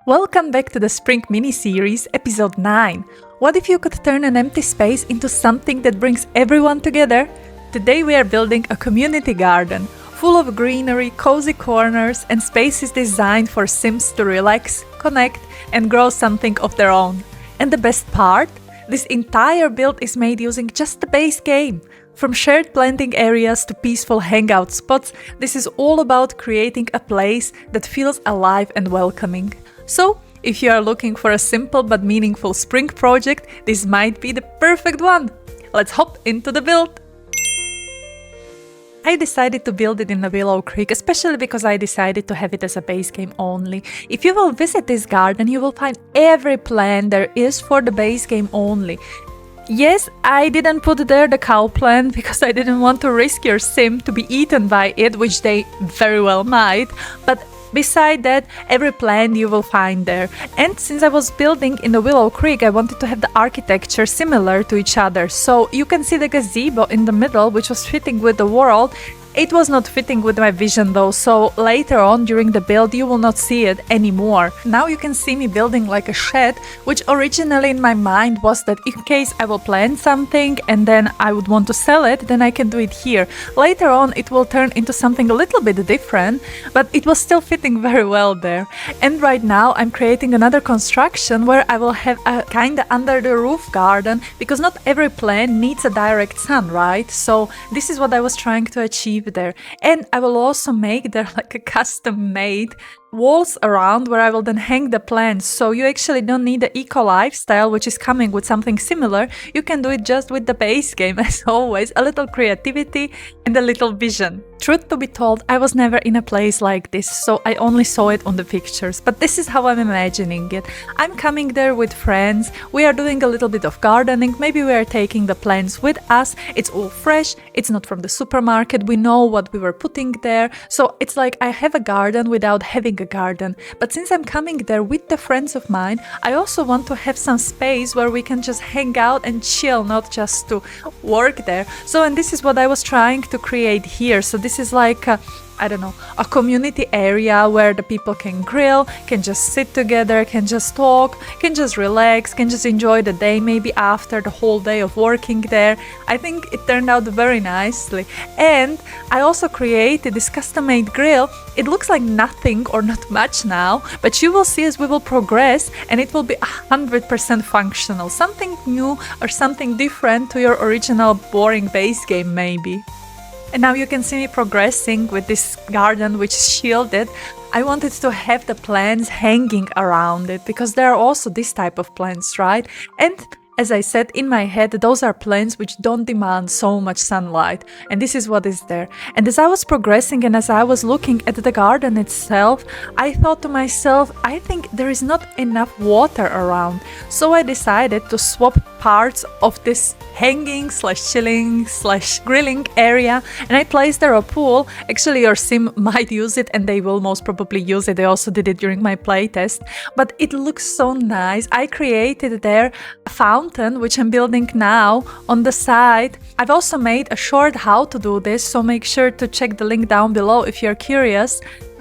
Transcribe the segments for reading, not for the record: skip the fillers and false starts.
Welcome back to the Spring Miniseries, episode 9. What if you could turn an empty space into something that brings everyone together? Today we are building a community garden, full of greenery, cozy corners, and spaces designed for Sims to relax, connect, and grow something of their own. And the best part? This entire build is made using just the base game. From shared planting areas to peaceful hangout spots, this is all about creating a place that feels alive and welcoming. So, if you are looking for a simple but meaningful spring project, this might be the perfect one! Let's hop into the build! I decided to build it in the Willow Creek, especially because I decided to have it as a base game only. If you will visit this garden, you will find every plant there is for the base game only. Yes, I didn't put there the cow plant because I didn't want to risk your sim to be eaten by it, which they very well might, but beside that, every plant you will find there. And since I was building in the Willow Creek, I wanted to have the architecture similar to each other. So you can see the gazebo in the middle, which was fitting with the world. It was not fitting with my vision though, so later on during the build you will not see it anymore. Now you can see me building like a shed, which originally in my mind was that in case I will plant something and then I would want to sell it, then I can do it here. Later on it will turn into something a little bit different, but it was still fitting very well there. And right now I'm creating another construction where I will have a kinda under the roof garden, because not every plant needs a direct sun, right? So this is what I was trying to achieve there. And I will also make there like a custom made walls around where I will then hang the plants. So you actually don't need the eco lifestyle, which is coming with something similar. You can do it just with the base game, as always, a little creativity and a little vision. Truth to be told, I was never in a place like this, so I only saw it on the pictures, but this is how I'm imagining it. I'm coming there with friends, we are doing a little bit of gardening, maybe we are taking the plants with us, it's all fresh, it's not from the supermarket, we know what we were putting there, so it's like I have a garden without having a garden. But since I'm coming there with the friends of mine, I also want to have some space where we can just hang out and chill, not just to work there. So, and this is what I was trying to create here. So this is like a community area where the people can grill, can just sit together, can just talk, can just relax, can just enjoy the day maybe after the whole day of working there. I think it turned out very nicely. And I also created this custom-made grill. It looks like nothing or not much now, but you will see as we will progress and it will be 100% functional. Something new or something different to your original boring base game maybe. And now you can see me progressing with this garden which is shielded. I wanted to have the plants hanging around it because there are also this type of plants, right? And as I said in my head, those are plants which don't demand so much sunlight, and this is what is there. And as I was progressing and as I was looking at the garden itself, I thought to myself, I think there is not enough water around. So I decided to swap parts of this hanging / chilling / grilling area, and I placed there a pool. Actually your sim might use it and they will most probably use it. I also did it during my playtest, but it looks so nice. I created there a fountain which I'm building now on the side. I've also made a short how to do this, so make sure to check the link down below if you're curious.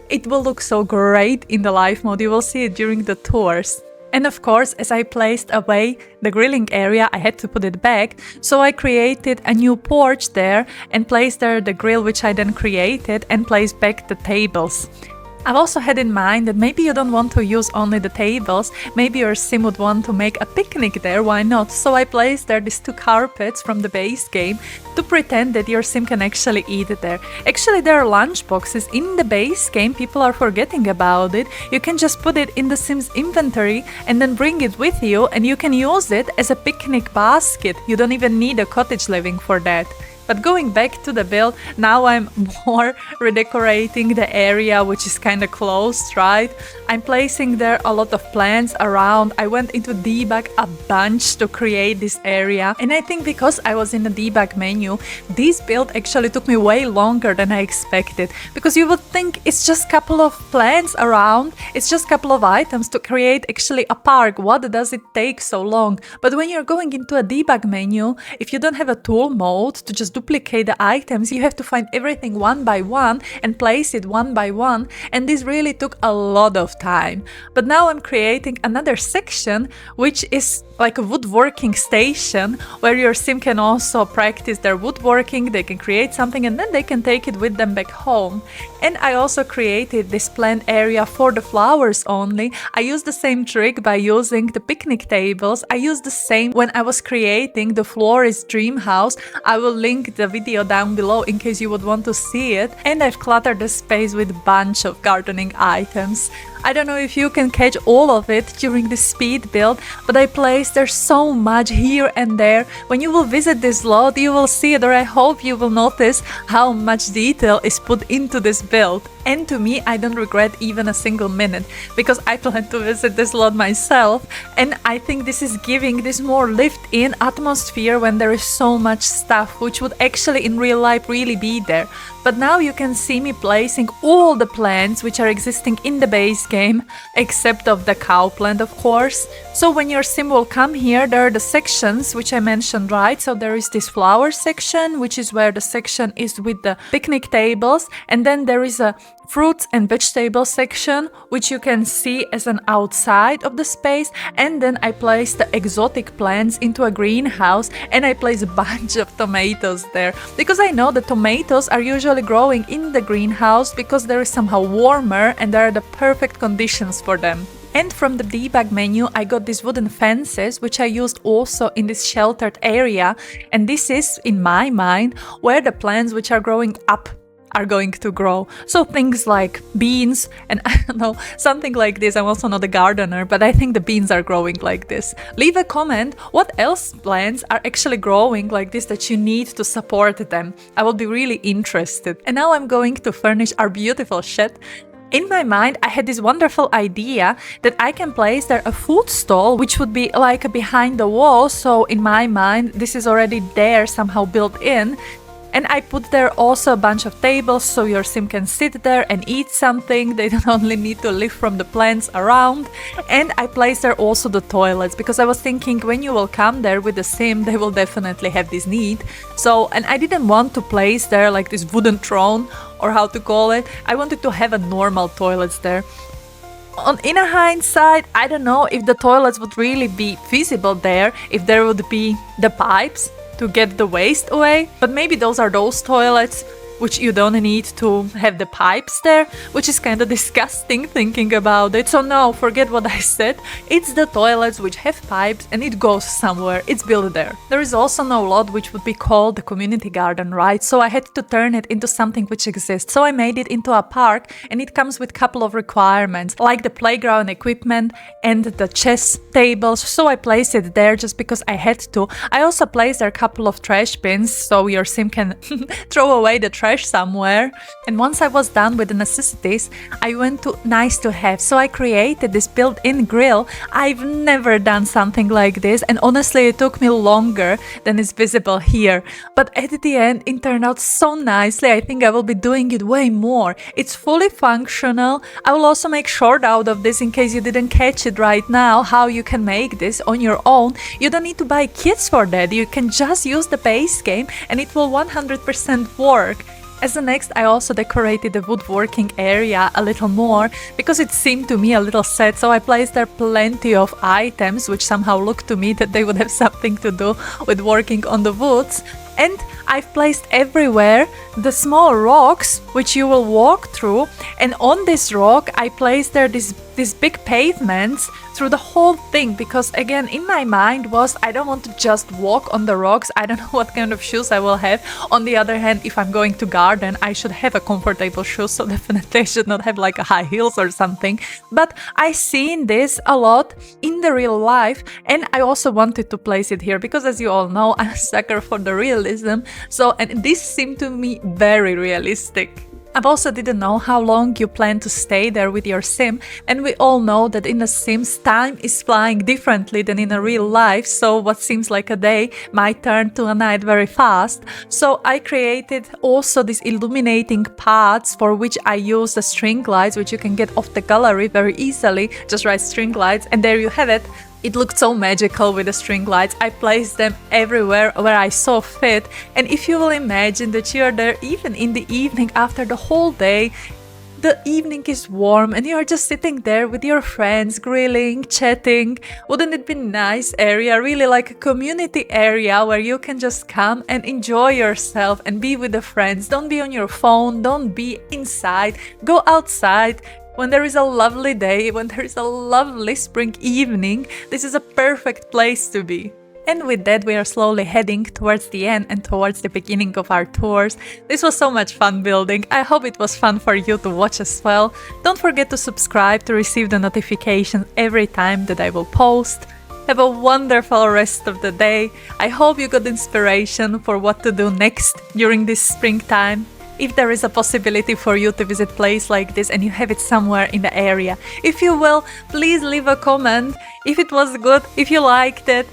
It will look so great in the live mode, you will see it during the tours. And of course, as I placed away the grilling area, I had to put it back, so I created a new porch there and placed there the grill which I then created and placed back the tables. I've also had in mind that maybe you don't want to use only the tables, maybe your sim would want to make a picnic there, why not? So I placed there these 2 carpets from the base game to pretend that your sim can actually eat it there. Actually there are lunch boxes in the base game, people are forgetting about it. You can just put it in the sim's inventory and then bring it with you and you can use it as a picnic basket. You don't even need a cottage living for that. But going back to the build, now I'm more redecorating the area which is kind of closed, right? I'm placing there a lot of plants around. I went into debug a bunch to create this area, and I think because I was in the debug menu, this build actually took me way longer than I expected, because you would think it's just a couple of plants around, it's just a couple of items to create actually a park. What does it take so long? But when you're going into a debug menu, if you don't have a tool mode to just do duplicate the items, you have to find everything one by one and place it one by one, and this really took a lot of time. But now I'm creating another section which is like a woodworking station where your sim can also practice their woodworking, they can create something and then they can take it with them back home. And I also created this plant area for the flowers only. I used the same trick by using the picnic tables. I used the same when I was creating the florist dream house. I will link the video down below in case you would want to see it. And I've cluttered the space with a bunch of gardening items. I don't know if you can catch all of it during the speed build, but I placed there so much here and there. When you will visit this lot, you will see it, or I hope you will notice how much detail is put into this build. And to me, I don't regret even a single minute, because I plan to visit this lot myself, and I think this is giving this more lived-in atmosphere when there is so much stuff, which would actually in real life really be there. But now you can see me placing all the plants which are existing in the base game, except of the cow plant, of course. So when your sim will come here, there are the sections which I mentioned, right? So there is this flower section, which is where the section is with the picnic tables, and then there is a fruits and vegetable section, which you can see as an outside of the space. And then I place the exotic plants into a greenhouse, and I place a bunch of tomatoes there, because I know the tomatoes are usually growing in the greenhouse because there is somehow warmer and there are the perfect conditions for them. And from the debug menu, I got these wooden fences, which I used also in this sheltered area. And this is, in my mind, where the plants which are growing up are going to grow. So things like beans and I don't know, something like this. I'm also not a gardener, but I think the beans are growing like this. Leave a comment what else plants are actually growing like this that you need to support them. I will be really interested. And now I'm going to furnish our beautiful shed. In my mind, I had this wonderful idea that I can place there a food stall, which would be like behind the wall. So in my mind, this is already there, somehow built in. And I put there also a bunch of tables so your sim can sit there and eat something. They don't only need to live from the plants around. And I placed there also the toilets, because I was thinking when you will come there with the sim, they will definitely have this need. So, and I didn't want to place there like this wooden throne, or how to call it. I wanted to have a normal toilets there. In a hindsight, I don't know if the toilets would really be feasible there, if there would be the pipes to get the waste away, but maybe those are those toilets which you don't need to have the pipes there, which is kind of disgusting thinking about it. So no, forget what I said. It's the toilets which have pipes and it goes somewhere, it's built there. There is also no lot which would be called the community garden, right? So I had to turn it into something which exists. So I made it into a park, and it comes with a couple of requirements, like the playground equipment and the chess tables. So I placed it there just because I had to. I also placed there a couple of trash bins so your sim can throw away the trash somewhere. And once I was done with the necessities, I went to nice to have. So I created this built-in grill. I've never done something like this, and honestly it took me longer than is visible here. But at the end it turned out so nicely. I think I will be doing it way more. It's fully functional. I will also make short out of this in case you didn't catch it right now, how you can make this on your own. You don't need to buy kits for that. You can just use the base game and it will 100% work. As the next, I also decorated the woodworking area a little more, because it seemed to me a little sad, so I placed there plenty of items which somehow looked to me that they would have something to do with working on the woods. And I've placed everywhere the small rocks which you will walk through, and on this rock I placed there these big pavements through the whole thing, because again in my mind was I don't want to just walk on the rocks. I don't know what kind of shoes I will have. On the other hand, if I'm going to garden, I should have a comfortable shoes, so definitely I should not have like a high heels or something. But I seen this a lot in the real life, and I also wanted to place it here because, as you all know, I'm a sucker for the realism. So, and this seemed to me very realistic. I also didn't know how long you plan to stay there with your sim, and we all know that in the Sims time is flying differently than in a real life, so what seems like a day might turn to a night very fast. So I created also these illuminating paths for which I use the string lights, which you can get off the gallery very easily. Just write string lights and there you have it. It looked so magical with the string lights. I placed them everywhere where I saw fit, and if you will imagine that you are there even in the evening after the whole day, the evening is warm and you are just sitting there with your friends, grilling, chatting. Wouldn't it be nice area, really like a community area where you can just come and enjoy yourself and be with the friends. Don't be on your phone, don't be inside, go outside. When there is a lovely day, when there is a lovely spring evening, this is a perfect place to be. And with that, we are slowly heading towards the end and towards the beginning of our tours. This was so much fun building. I hope it was fun for you to watch as well. Don't forget to subscribe to receive the notification every time that I will post. Have a wonderful rest of the day. I hope you got inspiration for what to do next during this springtime. If there is a possibility for you to visit a place like this and you have it somewhere in the area, if you will, please leave a comment if it was good, if you liked it.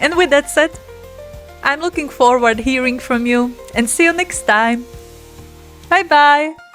And with that said, I'm looking forward to hearing from you and see you next time. Bye bye!